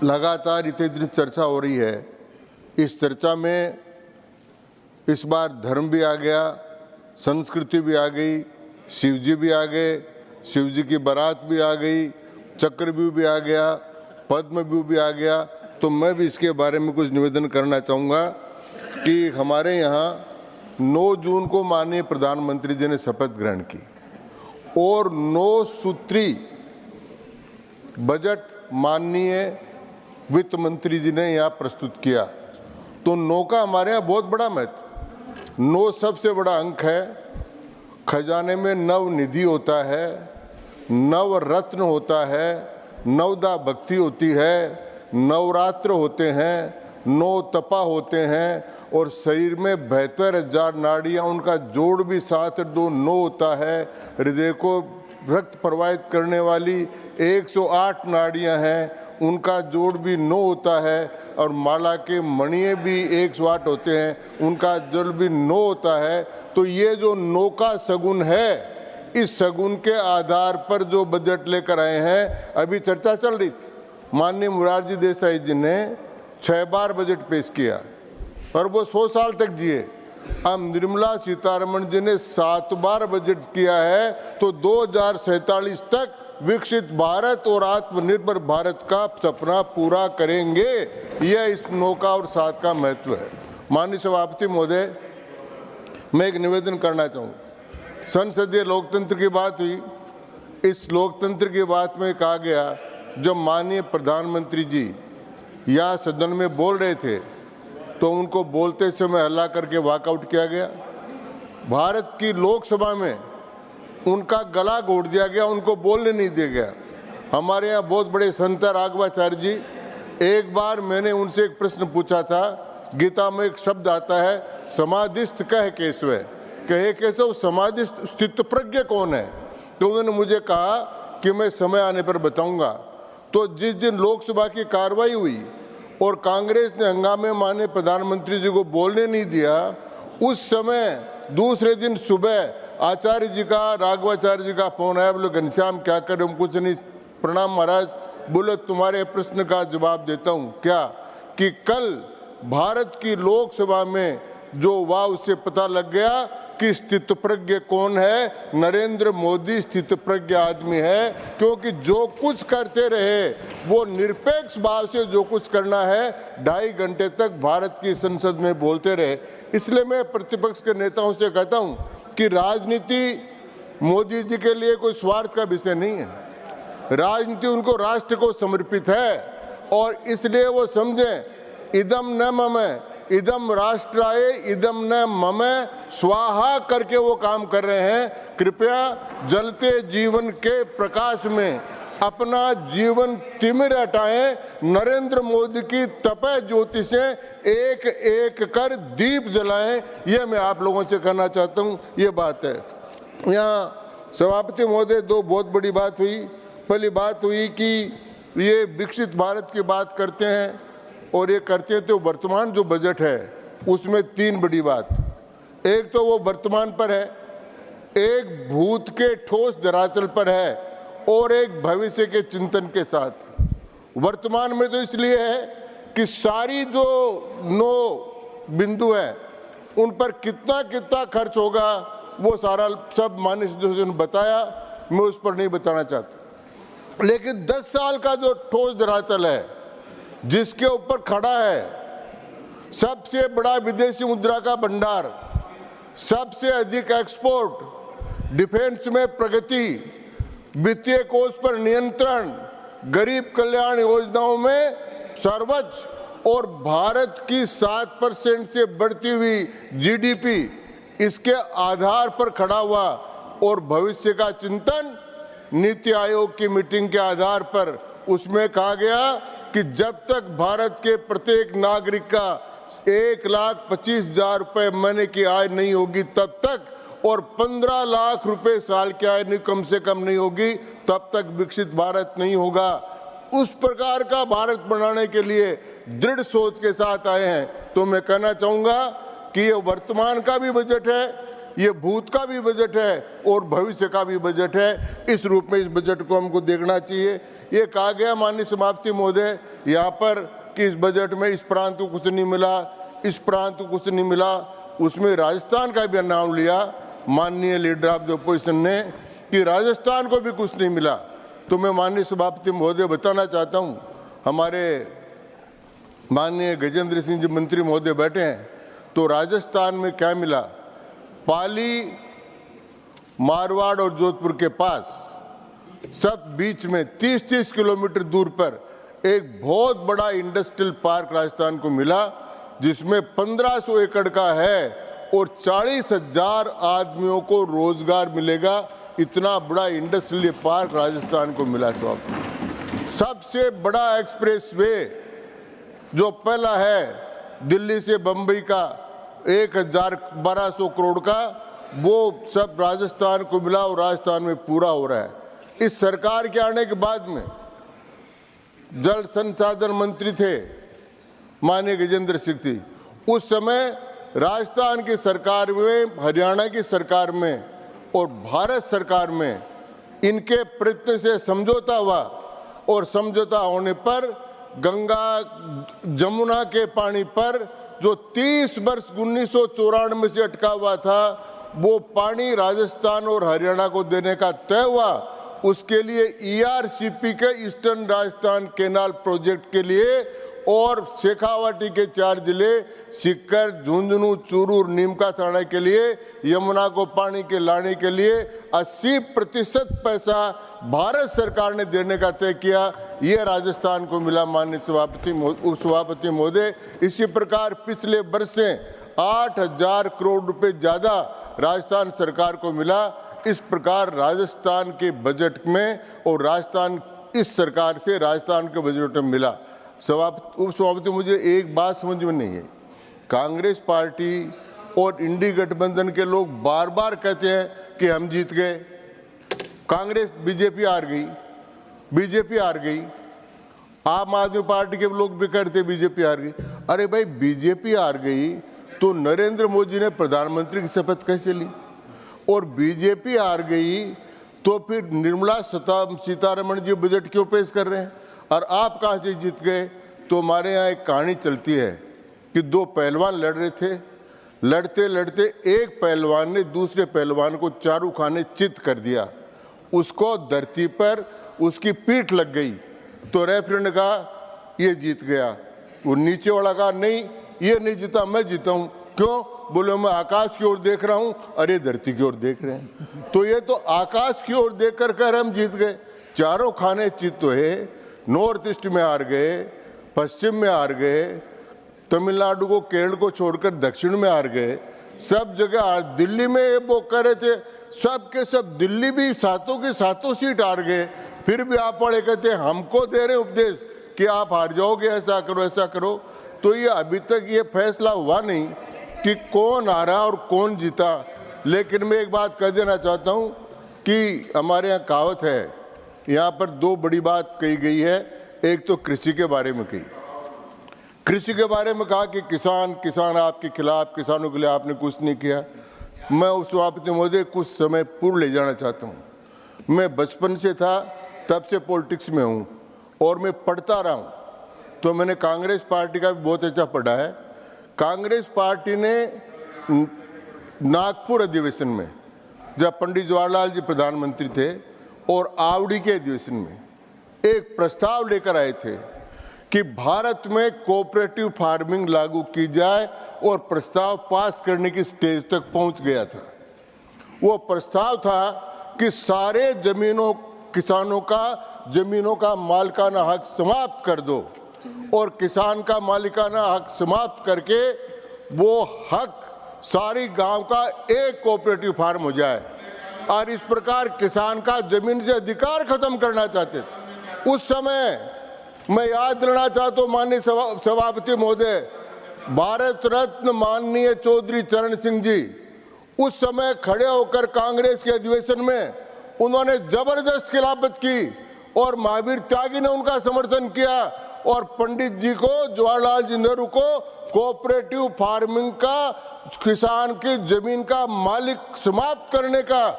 लगातार इतनी चर्चा हो रही है। इस चर्चा में इस बार धर्म भी आ गया, संस्कृति भी आ गई, शिवजी भी आ गए, शिवजी की बारात भी आ गई, चक्रव्यूह भी आ गया, पद्मव्यूह भी आ गया। तो मैं भी इसके बारे में कुछ निवेदन करना चाहूँगा कि हमारे यहाँ 9 जून को माननीय प्रधानमंत्री जी ने शपथ ग्रहण की और 9 सूत्री बजट माननीय वित्त मंत्री जी ने यहाँ प्रस्तुत किया। तो 9 का हमारे यहाँ बहुत बड़ा महत्व। 9 सबसे बड़ा अंक है। खजाने में नव निधि होता है, नव रत्न होता है, नवदा भक्ति होती है, नवरात्र होते हैं, 9 तपा होते हैं और शरीर में 72,000 नाड़ियाँ, उनका जोड़ भी 7-2-9 होता है। हृदय को रक्त प्रवाहित करने वाली 108 नाड़ियाँ हैं, उनका जोड़ भी 9 होता है और माला के मणिये भी 108 होते हैं, उनका जोड़ भी 9 होता है। तो ये जो 9 का शगुन है, इस शगुन के आधार पर जो बजट लेकर आए हैं, अभी चर्चा चल रही थी, माननीय मोरारजी देसाई जी ने 6 बार बजट पेश किया और वो 100 साल तक जिए। अब निर्मला सीतारमण जी ने 7 बार बजट किया है, तो 2047 तक विकसित भारत और आत्मनिर्भर भारत का सपना पूरा करेंगे। यह इस 9 का और 7 का महत्व है। माननीय सभापति महोदय, मैं एक निवेदन करना चाहूँ। संसदीय लोकतंत्र की बात हुई। इस लोकतंत्र की बात में कहा गया, जब माननीय प्रधानमंत्री जी यहाँ सदन में बोल रहे थे तो उनको बोलते समय हल्ला करके वॉकआउट किया गया। भारत की लोकसभा में उनका गला घोट दिया गया, उनको बोलने नहीं दिया गया। हमारे यहाँ बहुत बड़े संत राघवाचार्य जी, एक बार मैंने उनसे एक प्रश्न पूछा था, गीता में एक शब्द आता है समाधिस्थ कह केशव, कहे केशव समाधिस्थ स्थित प्रज्ञ कौन है? तो उन्होंने मुझे कहा कि मैं समय आने पर बताऊंगा। तो जिस दिन लोकसभा की कार्रवाई हुई और कांग्रेस ने हंगामे माने प्रधानमंत्री जी को बोलने नहीं दिया, उस समय दूसरे दिन सुबह आचार्य जी का, राघवाचार्य जी का फोन आया। बोले घनश्याम क्या कर रहे हो? कुछ नहीं, प्रणाम महाराज। बोले तुम्हारे प्रश्न का जवाब देता हूँ। क्या? कि कल भारत की लोकसभा में जो हुआ उससे पता लग गया कि स्थित प्रज्ञ कौन है। नरेंद्र मोदी स्थित प्रज्ञ आदमी है, क्योंकि जो कुछ करते रहे वो निरपेक्ष भाव से जो कुछ करना है 2.5 घंटे तक भारत की संसद में बोलते रहे। इसलिए मैं प्रतिपक्ष के नेताओं से कहता हूं कि राजनीति मोदी जी के लिए कोई स्वार्थ का विषय नहीं है। राजनीति उनको राष्ट्र को समर्पित है और इसलिए वो समझें इदम न मम इदम राष्ट्राय इदम न मम स्वाहा करके वो काम कर रहे हैं। कृपया जलते जीवन के प्रकाश में अपना जीवन तिमिर हटाएं। नरेंद्र मोदी की तपह ज्योति से एक एक कर दीप जलाएं। ये मैं आप लोगों से कहना चाहता हूं। ये बात है। यहाँ सभापति महोदय, 2 बहुत बड़ी बात हुई। पहली बात हुई कि ये विकसित भारत की बात करते हैं और ये करते हैं, तो वर्तमान जो बजट है उसमें 3 बड़ी बात। एक तो वो वर्तमान पर है, एक भूत के ठोस धरातल पर है और एक भविष्य के चिंतन के साथ। वर्तमान में तो इसलिए है कि सारी जो 9 बिंदु हैं उन पर कितना कितना खर्च होगा वो सारा सब माननीय सदस्यों ने बताया, मैं उस पर नहीं बताना चाहता। लेकिन 10 साल का जो ठोस धरातल है जिसके ऊपर खड़ा है सबसे बड़ा विदेशी मुद्रा का भंडार, सबसे अधिक एक्सपोर्ट, डिफेंस में प्रगति, वित्तीय कोष पर नियंत्रण, गरीब कल्याण योजनाओं में सर्वोच्च और भारत की 7% से बढ़ती हुई जीडीपी, इसके आधार पर खड़ा हुआ और भविष्य का चिंतन नीति आयोग की मीटिंग के आधार पर उसमें कहा गया कि जब तक भारत के प्रत्येक नागरिक का 1,25,000 रुपए महीने की आय नहीं होगी तब तक और 15 लाख रुपए साल की आय कम से कम नहीं होगी तब तक विकसित भारत नहीं होगा। उस प्रकार का भारत बनाने के लिए दृढ़ सोच के साथ आए हैं। तो मैं कहना चाहूँगा कि ये वर्तमान का भी बजट है, ये भूत का भी बजट है और भविष्य का भी बजट है। इस रूप में इस बजट को हमको देखना चाहिए। ये कहा गया माननीय सभापति महोदय यहाँ पर कि इस बजट में इस प्रांत को कुछ नहीं मिला, इस प्रांत को कुछ नहीं मिला। उसमें राजस्थान का भी नाम लिया माननीय लीडर ऑफ द अपोजिशन ने कि राजस्थान को भी कुछ नहीं मिला। तो मैं माननीय सभापति महोदय बताना चाहता हूँ, हमारे माननीय गजेंद्र सिंह जी मंत्री महोदय बैठे हैं, तो राजस्थान में क्या मिला, पाली, मारवाड़ और जोधपुर के पास सब बीच में 30-30 किलोमीटर दूर पर एक बहुत बड़ा इंडस्ट्रियल पार्क राजस्थान को मिला, जिसमें 1500 एकड़ का है और 40,000 आदमियों को रोजगार मिलेगा। इतना बड़ा इंडस्ट्रियल पार्क राजस्थान को मिला। सबसे बड़ा एक्सप्रेस वे जो पहला है दिल्ली से बंबई का 1,1200 करोड़ का, वो सब राजस्थान को मिला और राजस्थान में पूरा हो रहा है। इस सरकार के आने के बाद में जल संसाधन मंत्री थे माननीय गजेंद्र सिंह जी। उस समय राजस्थान की सरकार में, हरियाणा की सरकार में और भारत सरकार में इनके प्रयत्न से समझौता हुआ और समझौता होने पर गंगा जमुना के पानी पर जो 30 वर्ष 1994 से अटका हुआ था, वो पानी राजस्थान और हरियाणा को देने का तय हुआ। उसके लिए ERCP के ईस्टर्न राजस्थान केनाल प्रोजेक्ट के लिए और शेखावाटी के 4 जिले सीकर, झुंझुनू, चूरू और नीमका थाना के लिए यमुना को पानी के लाने के लिए 80% पैसा भारत सरकार ने देने का तय किया। ये राजस्थान को मिला माननीय उपसभापति महोदय। इसी प्रकार पिछले वर्ष से 8,000 करोड़ रुपए ज्यादा राजस्थान सरकार को मिला। इस प्रकार राजस्थान के बजट में और राजस्थान इस सरकार से राजस्थान के बजट में मिला। उपसभापति, मुझे एक बात समझ में नहीं है, कांग्रेस पार्टी और इंडी गठबंधन के लोग बार बार कहते हैं कि हम जीत गए, कांग्रेस बीजेपी हार गई, बीजेपी हार गई। आम आदमी पार्टी के लोग भी कहते बीजेपी हार गई। अरे भाई, बीजेपी हार गई तो नरेंद्र मोदी ने प्रधानमंत्री की शपथ कैसे ली? और बीजेपी हार गई तो फिर निर्मला सीतारमण जी बजट क्यों पेश कर रहे हैं? और आप कहाँ से जीत गए? तो हमारे यहाँ एक कहानी चलती है कि 2 पहलवान लड़ रहे थे। लड़ते लड़ते एक पहलवान ने दूसरे पहलवान को चारू खाने चित कर दिया। उसको धरती पर उसकी पीठ लग गई तो रेफरी ने कहा ये जीत गया। वो नीचे वाला कहा नहीं, ये नहीं जीता, मैं जीता हूँ। क्यों? बोले मैं आकाश की ओर देख रहा हूँ। अरे धरती की ओर देख रहे हैं। तो ये तो आकाश की ओर देख कर हम जीत गए। चारों खाने चित तो है। नॉर्थ ईस्ट में हार गए, पश्चिम में हार गए, तमिलनाडु को, केरल को छोड़कर दक्षिण में हार गए, सब जगह हार। दिल्ली में वो कह रहे थे सब के सब, दिल्ली भी सातों की सातों सीट हार गए। फिर भी आप वाले कहते हमको दे रहे उपदेश कि आप हार जाओगे, ऐसा करो ऐसा करो। तो ये अभी तक ये फैसला हुआ नहीं कि कौन हारा और कौन जीता। लेकिन मैं एक बात कह देना चाहता हूँ कि हमारे यहाँ कहावत है, यहाँ पर 2 बड़ी बात कही गई है। एक तो कृषि के बारे में कही, कृषि के बारे में कहा कि किसान आपके खिलाफ, किसानों के लिए आपने कुछ नहीं किया। मैं उपसभापति महोदय कुछ समय पूर्व ले जाना चाहता हूँ। मैं बचपन से था, तब से पॉलिटिक्स में हूँ और मैं पढ़ता रहा हूँ। तो मैंने कांग्रेस पार्टी का भी बहुत अच्छा पढ़ा है। कांग्रेस पार्टी ने नागपुर अधिवेशन में, जब पंडित जवाहरलाल जी प्रधानमंत्री थे, और आवड़ी के अधिवेशन में एक प्रस्ताव लेकर आए थे कि भारत में कोऑपरेटिव फार्मिंग लागू की जाए, और प्रस्ताव पास करने की स्टेज तक पहुंच गया था। वो प्रस्ताव था कि सारे किसानों का जमीनों का मालिकाना हक समाप्त कर दो और किसान का मालिकाना हक समाप्त करके वो हक सारी गांव का एक कोऑपरेटिव फार्म हो जाए। और इस प्रकार किसान का जमीन से अधिकार खत्म करना चाहते थे। उस समय मैं याद दिलाना चाहता हूँ माननीय सभापति महोदय, भारत रत्न माननीय चौधरी चरण सिंह जी उस समय खड़े होकर कांग्रेस के अधिवेशन में उन्होंने जबरदस्त खिलाफत की और महावीर त्यागी ने उनका समर्थन किया और पंडित जी को, जवाहरलाल जी नेहरू को कोऑपरेटिव फार्मिंग का, किसान की जमीन का मालिक समाप्त करने का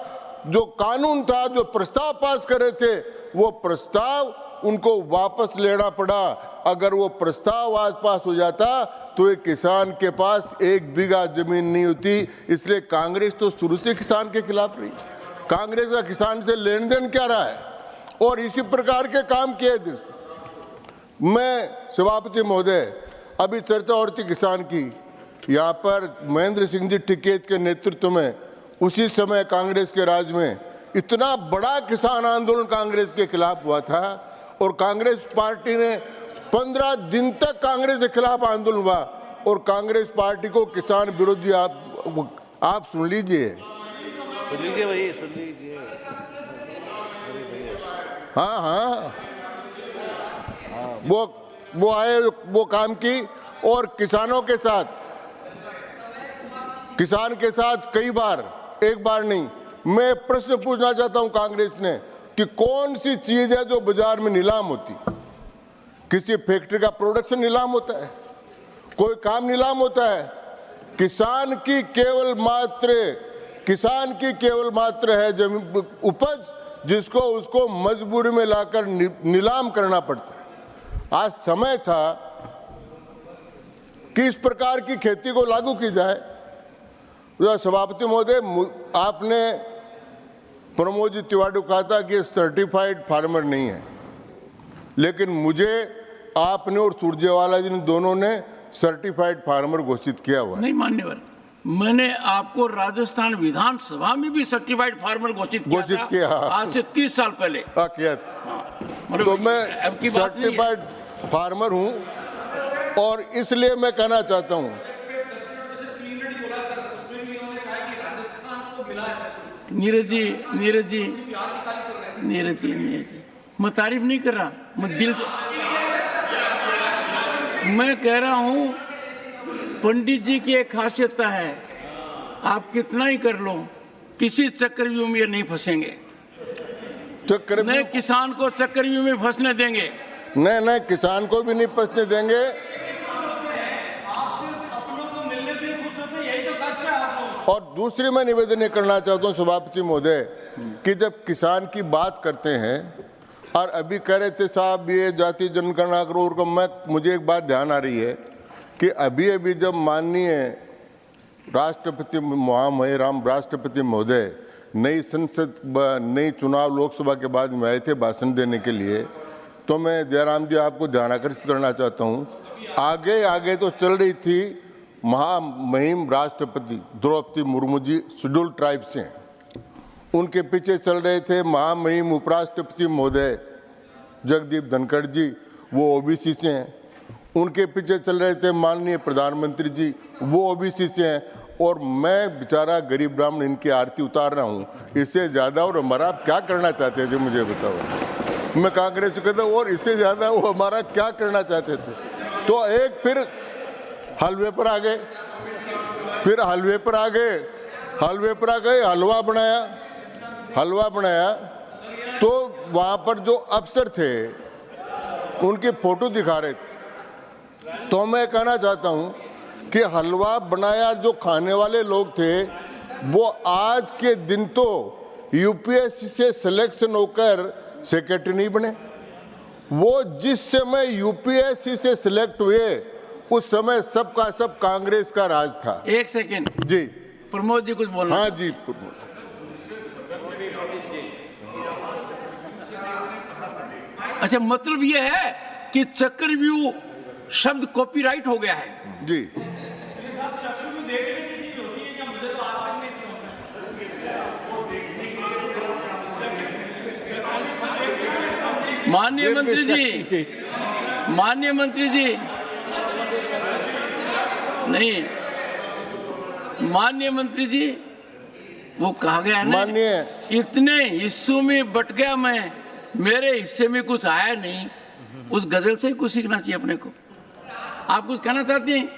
जो कानून था, जो प्रस्ताव पास करे थे, वो प्रस्ताव उनको वापस लेना पड़ा। अगर वो प्रस्ताव आज पास हो जाता तो एक किसान के पास 1 बीघा जमीन नहीं होती। इसलिए कांग्रेस तो शुरू से किसान के खिलाफ रही। कांग्रेस का किसान से लेन देन क्या रहा है, और इसी प्रकार के काम किए थे। मैं सभापति महोदय, अभी चर्चा और थी किसान की, यहाँ पर महेंद्र सिंह जी टिकैत के नेतृत्व में उसी समय कांग्रेस के राज में इतना बड़ा किसान आंदोलन कांग्रेस के खिलाफ हुआ था, और कांग्रेस पार्टी ने 15 दिन तक कांग्रेस के खिलाफ आंदोलन हुआ, और कांग्रेस पार्टी को किसान विरोधी आप सुन लीजिए भाई, सुन लीजिए। हाँ, वो आए, वो काम की, और किसानों के साथ, किसान के साथ कई बार, एक बार नहीं। मैं प्रश्न पूछना चाहता हूं कांग्रेस ने कि कौन सी चीज है जो बाजार में नीलाम होती? किसी फैक्ट्री का प्रोडक्शन नीलाम होता है? कोई काम नीलाम होता है? किसान की केवल मात्र है जमीन उपज, जिसको उसको मजबूरी में लाकर नीलाम करना पड़ता है। आज समय था कि इस प्रकार की खेती को लागू की जाए। सभापति महोदय, आपने प्रमोद जी तिवारी को कहा था कि सर्टिफाइड फार्मर नहीं है, लेकिन मुझे आपने और सुरजेवाला जी ने दोनों ने सर्टिफाइड फार्मर घोषित किया हुआ। नहीं मान्यवर, मैंने आपको राजस्थान विधानसभा में भी सर्टिफाइड फार्मर घोषित किया आज से 30 साल पहले। किया। तो मैं सर्टिफाइड फार्मर हूं, और इसलिए मैं कहना चाहता हूं, नीरज जी, मैं तारीफ नहीं कर रहा, मैं कह रहा हूं पंडित जी की एक खासियत है, आप कितना ही कर लो, किसी चक्रव्यूह में नहीं फंसेंगे। नहीं किसान को चक्रव्यूह में फंसने देंगे, नहीं किसान को भी नहीं फंसने देंगे। और दूसरी मैं निवेदन करना चाहता हूं सभापति महोदय कि जब किसान की बात करते हैं, और अभी कह रहे थे साहब ये जाति जनगणना करो, मुझे एक बात ध्यान आ रही है कि अभी जब माननीय राष्ट्रपति महामहिम राष्ट्रपति महोदय नई चुनाव लोकसभा के बाद में आए थे भाषण देने के लिए, तो मैं जयराम जी आपको ध्यान आकर्षित करना चाहता हूँ, आगे तो चल रही थी महामहिम राष्ट्रपति द्रौपदी मुर्मू जी शेड्यूल ट्राइब से हैं, उनके पीछे चल रहे थे महामहिम उपराष्ट्रपति महोदय जगदीप धनखड़ जी, वो ओबीसी से हैं, उनके पीछे चल रहे थे माननीय प्रधानमंत्री जी, वो ओबीसी से हैं, और मैं बेचारा गरीब ब्राह्मण इनकी आरती उतार रहा हूँ। इससे ज़्यादा और हमारा आप क्या करना चाहते थे मुझे बताओ। मैं कांग्रेस को कहता हूँ और इससे ज़्यादा वो हमारा क्या करना चाहते थे। तो एक फिर हलवे पर आ गए, हलवा बनाया तो वहाँ पर जो अफसर थे उनकी फोटो दिखा रहे थे। तो मैं कहना चाहता हूँ कि हलवा बनाया जो खाने वाले लोग थे, वो आज के दिन तो यूपीएससी से सिलेक्शन होकर सेक्रेटरी नहीं बने। वो जिस समय यूपीएससी से सिलेक्ट हुए उस समय सबका सब कांग्रेस का राज था। एक सेकेंड जी, प्रमोद जी कुछ बोलना। हाँ जी, अच्छा, मतलब ये है कि चक्रव्यूह शब्द कॉपीराइट हो गया है जी। माननीय मंत्री जी नहीं, माननीय मंत्री जी, वो कहा गया ना, इतने हिस्सों में बट गया मैं, मेरे हिस्से में कुछ आया नहीं। उस गजल से कुछ सीखना चाहिए अपने को। आप कुछ कहना चाहती हैं?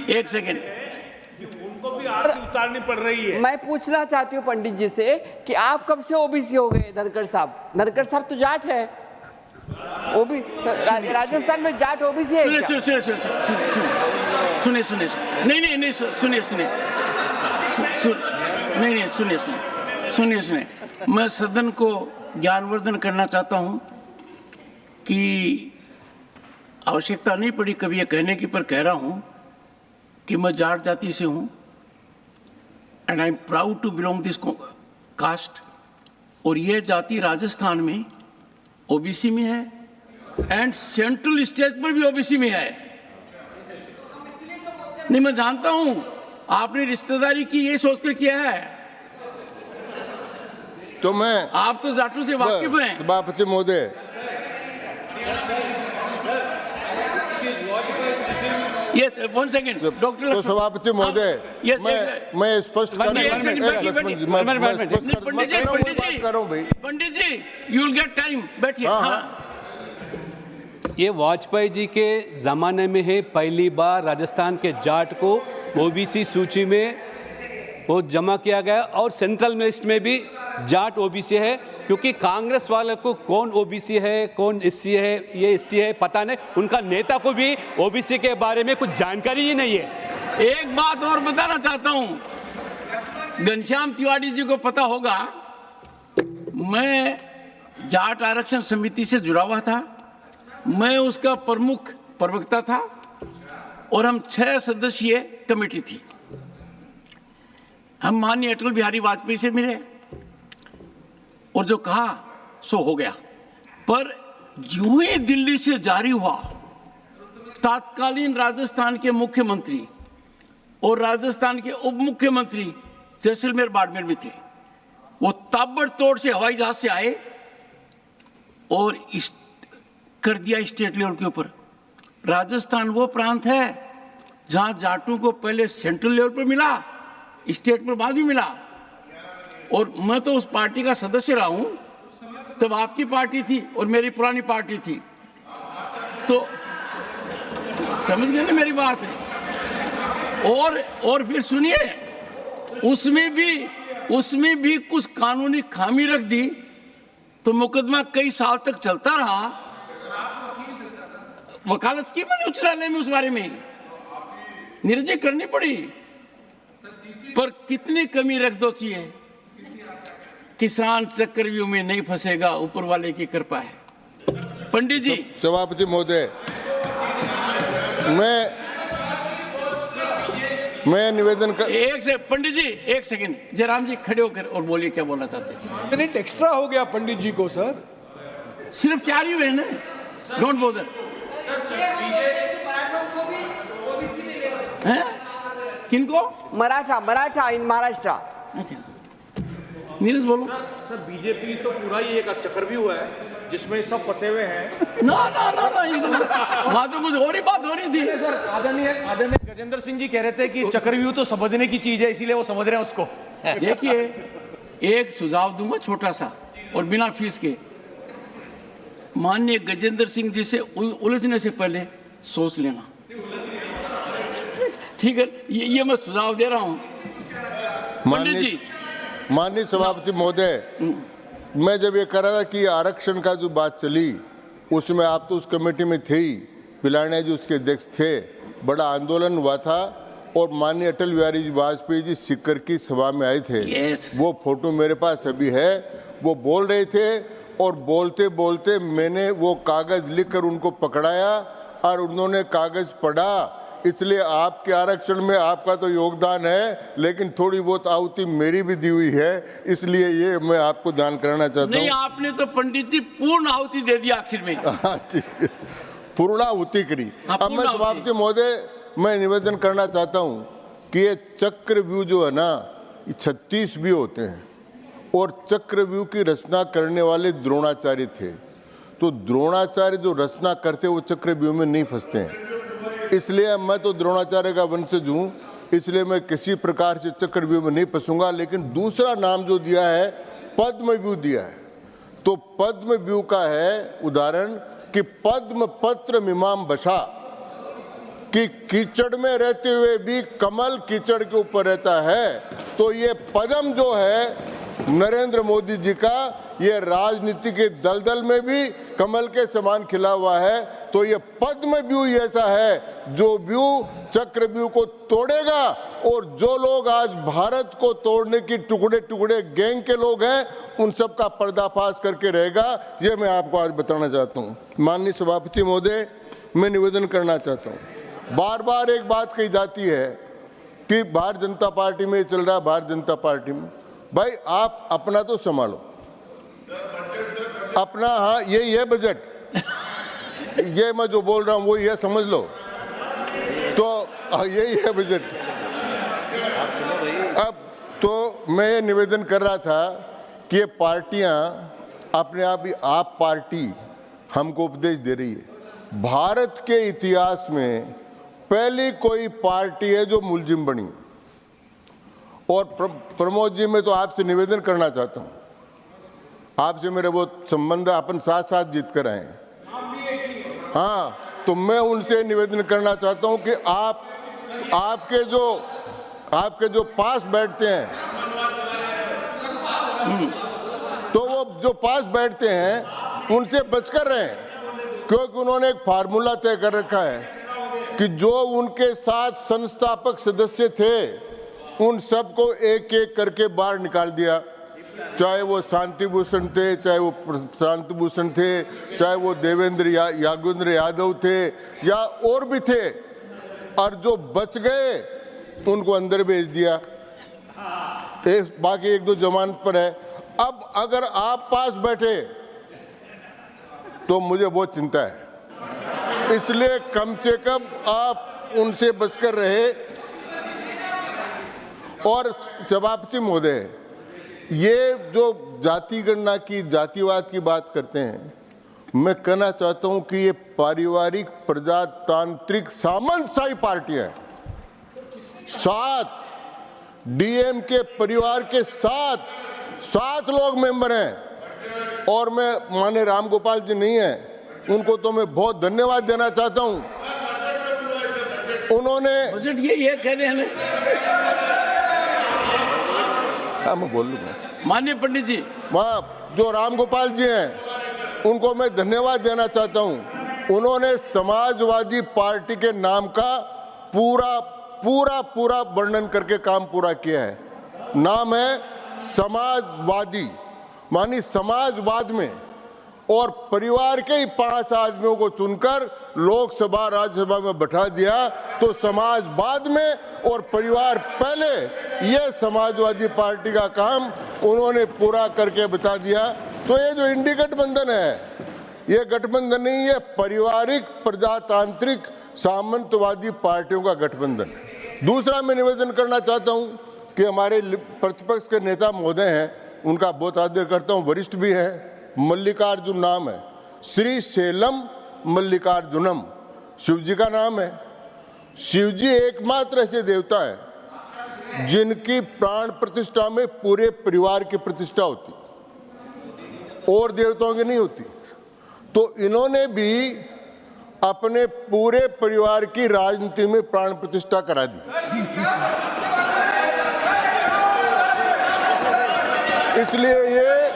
एक सेकेंड, उनको भी आरती उतारनी पड़ रही है। मैं पूछना चाहती हूँ पंडित जी से कि आप कब से ओबीसी हो गए? धनखड़ साहब तो जाट है। राजस्थान में जाट ओबीसी है क्या? सुनिए नहीं सुनिए मैं सदन को ज्ञानवर्धन करना चाहता हूं कि आवश्यकता नहीं पड़ी कभी ये कहने की, पर कह रहा हूं कि मैं जाट जाति से हूं and I am proud to belong this caste, और यह जाति राजस्थान में ओबीसी में है एंड सेंट्रल स्टेट पर भी ओबीसी में है। नहीं, मैं जानता हूं आपने रिश्तेदारी की ये सोचकर किया है, तो मैं आप तो जाटों से वाकिफ हैं। सभापति महोदय, यस, वन सेकंड डॉक्टर। तो सभापति महोदय, मैं स्पष्ट पंडित जी यू विल गेट टाइम, बैठिए। ये वाजपेयी जी के ज़माने में है, पहली बार राजस्थान के जाट को ओबीसी सूची में वो जमा किया गया, और सेंट्रल लिस्ट में भी जाट ओबीसी है, क्योंकि कांग्रेस वाले को कौन ओबीसी है कौन एससी है ये एसटी है पता नहीं, उनका नेता को भी ओबीसी के बारे में कुछ जानकारी ही नहीं है। एक बात और बताना चाहता हूं, घनश्याम तिवारी जी को पता होगा, मैं जाट आरक्षण समिति से जुड़ा हुआ था, मैं उसका प्रमुख प्रवक्ता था और हम 6 सदस्यीय कमेटी थी। हम माननीय अटल बिहारी वाजपेयी से मिले और जो कहा सो हो गया, पर यूं ही दिल्ली से जारी हुआ, तत्कालीन राजस्थान के मुख्यमंत्री और राजस्थान के उप मुख्यमंत्री जैसलमेर बाड़मेर में थे, वो ताबड़तोड़ से हवाई जहाज से आए और कर दिया स्टेट लेवल के ऊपर। राजस्थान वो प्रांत है जहां जाटों को पहले सेंट्रल लेवल पर मिला, स्टेट पर बाद में मिला, और मैं तो उस पार्टी का सदस्य रहा हूं, तब आपकी पार्टी थी और मेरी पुरानी पार्टी थी, तो समझ गए ना मेरी बात है। और फिर सुनिए, उसमें भी कुछ कानूनी खामी रख दी, तो मुकदमा कई साल तक चलता रहा, वकालत की मैंने उच्च न्यायालय में, उस बारे में निर्णय करनी पड़ी, पर कितनी कमी रख दो चाहिए, किसान चक्रव्यूह में नहीं फंसेगा, ऊपर वाले की कृपा है। पंडित जी। सभापति महोदय, मैं निवेदन कर, पंडित जी एक सेकंड, जयराम जी खड़े होकर और बोलिए क्या बोलना चाहते हैं। मिनट एक्स्ट्रा हो गया पंडित जी को सर, सिर्फ 4 ही हुए ना, डोंट बोदर। किनको? मराठा इन महाराष्ट्र। अच्छा, नीरज बोलो। सर बीजेपी तो पूरा ही एक चक्रव्यूह है जिसमें सब फंसे हुए हैं। ना वहाँ तो कुछ और ही बात हो रही थी। सर आदरणीय गजेंद्र सिंह जी कह रहे थे कि चक्रव्यूह तो समझने की चीज है, इसीलिए वो समझ रहे हैं उसको। देखिए, एक सुझाव दूंगा छोटा सा और बिना फीस के, माननीय गजेंद्र सिंह जी से उलझने से पहले सोच लेना, ठीक है? ये मैं सुझाव दे रहा हूं। पंडित जी। माननीय सभापति महोदय, मैं जब ये कह रहा था कि आरक्षण का जो बात चली, उसमें आप तो उस कमेटी में थे ही, पिलानिया जी उसके अध्यक्ष थे, बड़ा आंदोलन हुआ था, और माननीय अटल बिहारी वाजपेयी जी सीकर की सभा में आए थे। वो फोटो मेरे पास अभी है, वो बोल रहे थे, और बोलते बोलते मैंने वो कागज लिखकर उनको पकड़ाया और उन्होंने कागज पढ़ा। इसलिए आपके आरक्षण में आपका तो योगदान है, लेकिन थोड़ी बहुत आहुति मेरी भी दी हुई है, इसलिए ये मैं आपको ध्यान कराना चाहता हूँ। नहीं, आपने तो पंडित जी पूर्ण आहुति दे दी आखिर में। पूर्ण आहुति करी। अब मैं सभापति महोदय, मैं निवेदन करना चाहता हूँ कि ये चक्रव्यूह जो है ना, 36 भी होते हैं, और चक्रव्यूह की रचना करने वाले द्रोणाचार्य थे, तो द्रोणाचार्य जो रचना करते वो चक्रव्यूह में नहीं फंसते हैं। इसलिए मैं तो द्रोणाचार्य का वंशज हूँ, इसलिए मैं किसी प्रकार से चक्रव्यूह में नहीं फंसूंगा। लेकिन दूसरा नाम जो दिया है, पद्मव्यूह दिया है, तो पद्मव्यूह का है उदाहरण कि पद्म पत्र मीमांस बसा, कि कीचड़ में रहते हुए भी कमल कीचड़ के ऊपर रहता है। तो ये पद्म जो है, नरेंद्र मोदी जी का ये राजनीति के दलदल में भी कमल के समान खिला हुआ है। तो ये पद्म व्यूह ऐसा है जो व्यूह चक्रव्यूह को तोड़ेगा, और जो लोग आज भारत को तोड़ने की टुकड़े टुकड़े गैंग के लोग हैं उन सब का पर्दाफाश करके रहेगा। ये मैं आपको आज बताना चाहता हूँ। माननीय सभापति महोदय, मैं निवेदन करना चाहता हूँ, बार बार एक बात कही जाती है कि भारतीय जनता पार्टी में चल रहा है, भारतीय जनता पार्टी में। भाई आप अपना तो संभालो, अपना, हाँ यही है बजट, ये मैं जो बोल रहा हूँ वही है, समझ लो। तो यही है बजट। अब तो मैं ये निवेदन कर रहा था कि ये पार्टियां अपने आप ही, आप पार्टी हमको उपदेश दे रही है। भारत के इतिहास में पहली कोई पार्टी है जो मुलजिम बनी। और प्रमोद जी, मैं तो आपसे निवेदन करना चाहता हूं, आपसे मेरे वो संबंध, अपन साथ साथ जीत कर आए। हाँ, तो मैं उनसे निवेदन करना चाहता हूं कि आपके जो पास बैठते हैं, तो वो जो पास बैठते हैं उनसे बचकर रहें, क्योंकि उन्होंने एक फार्मूला तय कर रखा है कि जो उनके साथ संस्थापक सदस्य थे उन सबको एक एक करके बाहर निकाल दिया, चाहे वो शांति भूषण थे, चाहे वो शांति भूषण थे, चाहे वो देवेंद्र यागेंद्र यादव थे या और भी थे, और जो बच गए उनको अंदर भेज दिया। बाकी एक दो जमानत पर है। अब अगर आप पास बैठे तो मुझे बहुत चिंता है, इसलिए कम से कम आप उनसे बचकर रहे। और सभापति महोदय, ये जो जाति गणना की, जातिवाद की बात करते हैं, मैं कहना चाहता हूं कि ये पारिवारिक प्रजातांत्रिक सामंतशाही पार्टियां हैं। 7 डीएम के परिवार के 7 लोग मेंबर हैं, और मैं माननीय राम गोपाल जी नहीं हैं, उनको तो मैं बहुत धन्यवाद देना चाहता हूं। उन्होंने बजट ये कह रहे हैं। हाँ, मैं बोल लूंगा। माननीय पंडित जी, वहाँ जो राम गोपाल जी हैं उनको मैं धन्यवाद देना चाहता हूँ। उन्होंने समाजवादी पार्टी के नाम का पूरा वर्णन करके काम पूरा किया है। नाम है समाजवादी, मानी समाजवाद में, और परिवार के ही 5 आदमियों को चुनकर लोकसभा राज्यसभा में बैठा दिया। तो समाजवाद में और परिवार पहले, यह समाजवादी पार्टी का काम उन्होंने पूरा करके बता दिया। तो ये जो इंडी गठबंधन है, ये गठबंधन नहीं है, पारिवारिक प्रजातांत्रिक सामंतवादी पार्टियों का गठबंधन। दूसरा मैं निवेदन करना चाहता हूं कि हमारे प्रतिपक्ष के नेता महोदय हैं, उनका बहुत आदर करता हूं, वरिष्ठ भी है, मल्लिकार्जुन नाम है, श्री सेलम मल्लिकार्जुनम शिव जी का नाम है। शिव जी एकमात्र ऐसे देवता है जिनकी प्राण प्रतिष्ठा में पूरे परिवार की प्रतिष्ठा होती, और देवताओं की नहीं होती। तो इन्होंने भी अपने पूरे परिवार की राजनीति में प्राण प्रतिष्ठा करा दी। इसलिए ये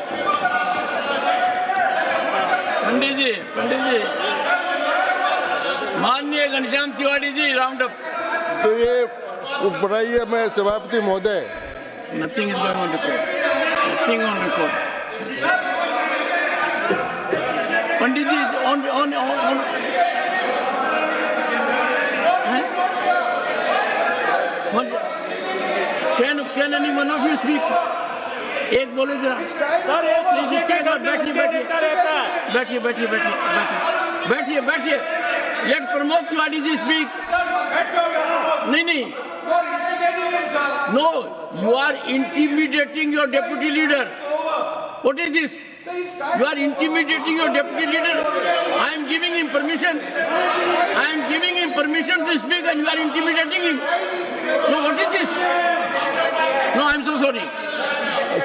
पंडित जी, माननीय घनश्याम तिवारी जी, राउंड अप। तो ये बढ़ाइए। मैं सभापति महोदय, nothing is going on record, nothing on record. Pandit ji, on can any one of you speak? एक बोले जरा सर, ये शीशे के घर में देखता रहता है। बैठिए। Let Pramod Tiwari ji speak. नहीं, no, you are intimidating your deputy leader. What is this? You are intimidating your deputy leader. I am giving him permission. To speak, and you are intimidating him. No, what is this? No, I am so sorry.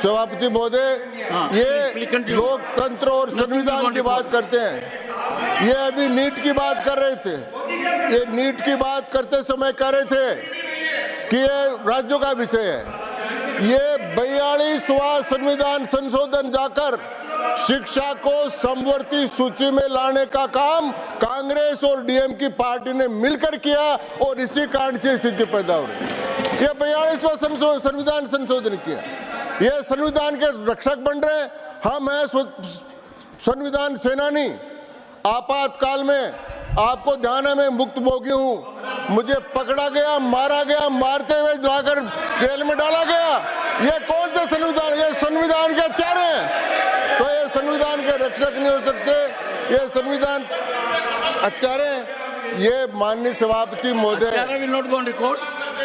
सभापति महोदय, ये लोकतंत्र और संविधान की बात करते हैं। ये अभी नीट की बात कर रहे थे। ये नीट की बात करते समय कह रहे थे कि ये राज्यों का विषय है। ये 42वां संविधान संशोधन जाकर शिक्षा को समवर्ती सूची में लाने का काम कांग्रेस और डीएम की पार्टी ने मिलकर किया और इसी कारण से स्थिति पैदा हो रही है। ये 42वां संविधान संशोधन किया, ये संविधान के रक्षक बन रहे। हम हैं संविधान सेनानी। आपातकाल में आपको ध्यान है मैं मुक्तभोगी हूं, मुझे पकड़ा गया, मारा गया, मारते हुए जाकर जेल में डाला गया। ये कौन सा संविधान? ये संविधान के हत्यारे हैं। तो ये संविधान के रक्षक नहीं हो सकते, ये संविधान हत्यारे हैं। ये माननीय सभापति महोदय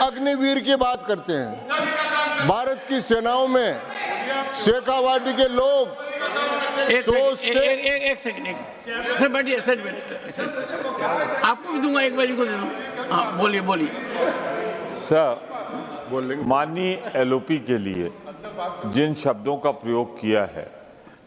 अग्निवीर की बात करते हैं। भारत की सेनाओं में शेखावाटी के लोग एक सेकंड सर, बैठिए सर, आपको भी दूंगा, एक बार इनको दे दूं। हाँ बोलिए सर। बोलेंगे। माननीय एलओपी के लिए जिन शब्दों का प्रयोग किया है,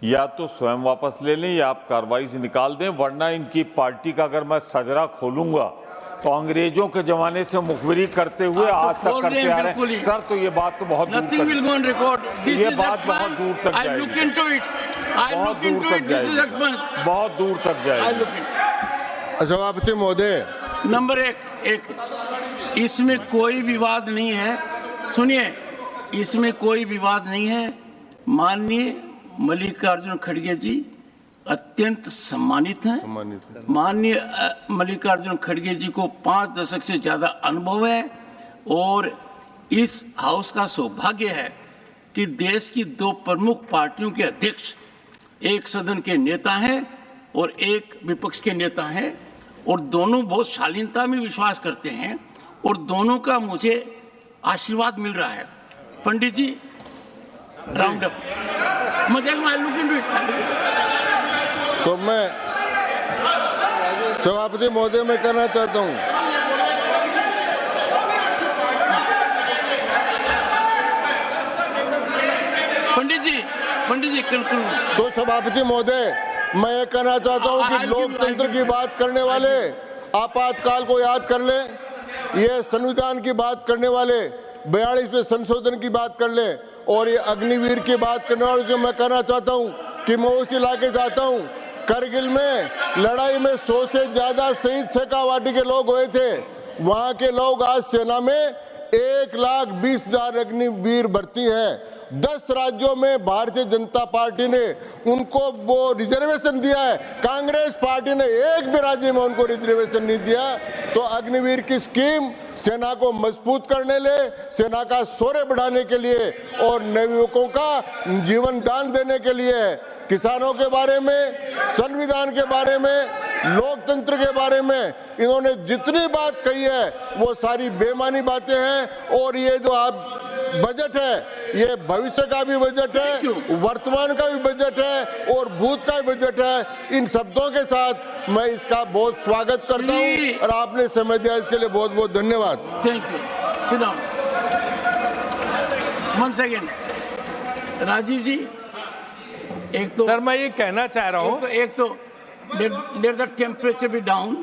या तो स्वयं वापस ले लें या आप कार्रवाई से निकाल दें, वरना इनकी पार्टी का अगर मैं सजरा खोलूंगा तो अंग्रेजों के जमाने से मुखबिरी करते हुए आज तक करते आ रहे हैं सर। तो ये बात तो बहुत दूर तक, ये बात बहुत दूर तक जाएगी, बहुत दूर तक जाएगी। सभापति महोदय, नंबर एक, इसमें कोई विवाद नहीं है। सुनिए, इसमें कोई विवाद नहीं है। माननीय मल्लिकार्जुन खड़गे जी अत्यंत सम्मानित हैं। माननीय मल्लिकार्जुन खड़गे जी को 5 दशक से ज्यादा अनुभव है और इस हाउस का सौभाग्य है कि देश की 2 प्रमुख पार्टियों के अध्यक्ष एक सदन के नेता हैं और एक विपक्ष के नेता हैं, और दोनों बहुत शालीनता में विश्वास करते हैं और दोनों का मुझे आशीर्वाद मिल रहा है। पंडित जी, राउंड अप। तो मैं सभापति महोदय मैं कहना चाहता हूं, पंडित जी तो सभापति महोदय मैं ये कहना चाहता हूं कि लोकतंत्र की बात करने वाले आपातकाल को याद कर ले, ये संविधान की बात करने वाले 42वें संशोधन की बात कर ले, और ये अग्निवीर की बात करने वाले जो मैं कहना चाहता हूं कि मैं उस इलाके से आता हूं। करगिल में लड़ाई में 100 से ज्यादा शहीद शेखावाटी के लोग हुए थे। वहां के लोग आज सेना में 1,20,000 अग्निवीर भर्ती हैं। 10 राज्यों में भारतीय जनता पार्टी ने उनको वो रिजर्वेशन दिया है, कांग्रेस पार्टी ने एक भी राज्य में उनको रिजर्वेशन नहीं दिया। तो अग्निवीर की स्कीम सेना को मजबूत करने ले, सेना का शौर्य बढ़ाने के लिए और नवयुवकों का जीवन दान देने के लिए है। किसानों के बारे में, संविधान के बारे में, लोकतंत्र के बारे में इन्होंने जितनी बात कही है वो सारी बेमानी बातें हैं। और ये जो आप बजट है, ये भविष्य का भी बजट है, वर्तमान का भी बजट है और भूत का भी बजट है। इन शब्दों के साथ मैं इसका बहुत स्वागत करता हूं और आपने समय दिया इसके लिए बहुत बहुत धन्यवाद। Thank you. Sit down. 1 second Rajiv ji, एक तो सर मैं ये कहना चाह रहा हूँ, एक तो let the temperature be down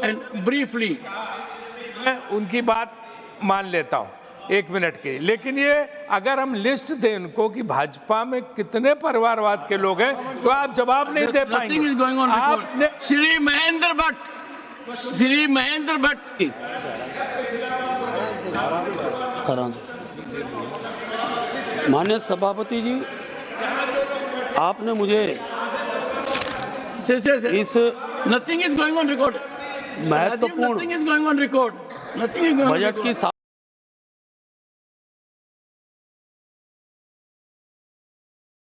and briefly मैं उनकी बात मान लेता हूँ 1 मिनट के, लेकिन ये अगर हम लिस्ट दें उनको कि भाजपा में कितने परिवारवाद के लोग हैं तो आप जवाब नहीं दे पाएंगे। आपने श्री महेंद्र भट्ट माननीय सभापति जी, आपने मुझे इस nothing is going on record महत्वपूर्ण बजट की